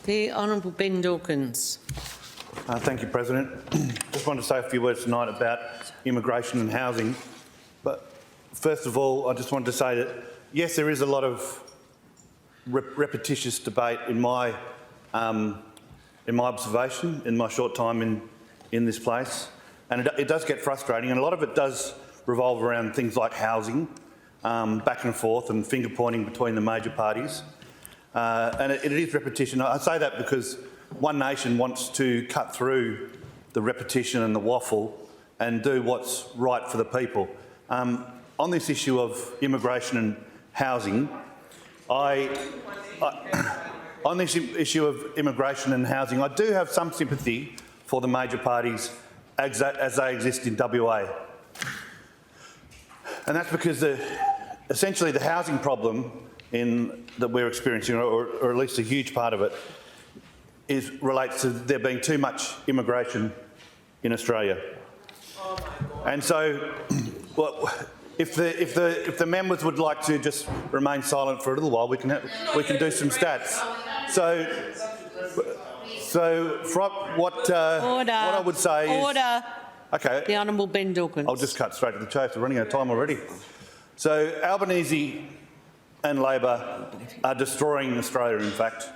The Honourable Ben Dawkins. Thank you, President. Just wanted to say a few words tonight about immigration and housing. But first of all, I just wanted to say that, yes, there is a lot of repetitious debate in my observation, in my short time in this place. And it does get frustrating, and a lot of it does revolve around things like housing, back and forth and finger-pointing between the major parties. And it is repetition. I say that because one nation wants to cut through the repetition and the waffle and do what's right for the people. On this issue of immigration and housing, I do have some sympathy for the major parties as they exist in WA. And that's because essentially the housing problem that we're experiencing, or at least a huge part of it, relates to there being too much immigration in Australia. Oh my God. And so, well, if the members would like to just remain silent for a little while, we can do some stats. So from what I would say is... Order. Okay. The Honourable Ben Dawkins. I'll just cut straight to the chase. We're running out of time already. So Albanese and Labor are destroying Australia, in fact.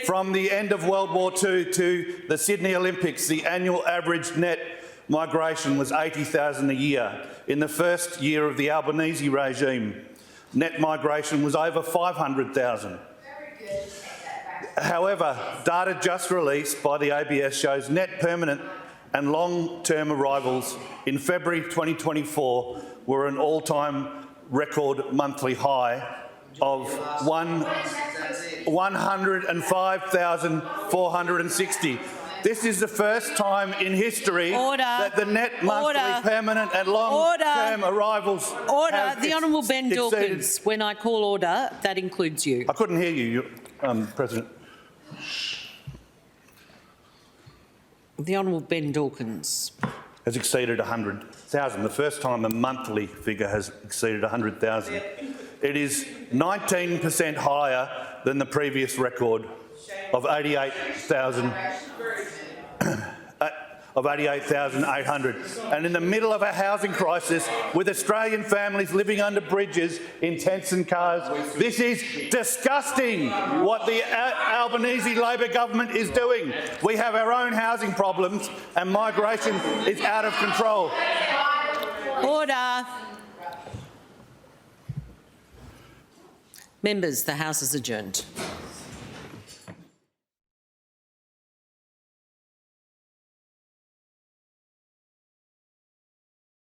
From the end of World War II to the Sydney Olympics, the annual average net migration was 80,000 a year. In the first year of the Albanese regime, net migration was over 500,000. However, data just released by the ABS shows net permanent and long-term arrivals in February 2024 were an all-time record monthly high of 105,460. This is the first time in history that the net monthly permanent and long-term arrivals have The Honourable Ben Dawkins. When I call order, that includes you. I couldn't hear you, President. The Honourable Ben Dawkins. Has exceeded 100,000. The first time the monthly figure has exceeded 100,000. It is 19% higher than the previous record of 88,800. And in the middle of a housing crisis, with Australian families living under bridges in tents and cars, this is disgusting what the Albanese Labor government is doing. We have our own housing problems and migration is out of control. Order. Members, the House is adjourned.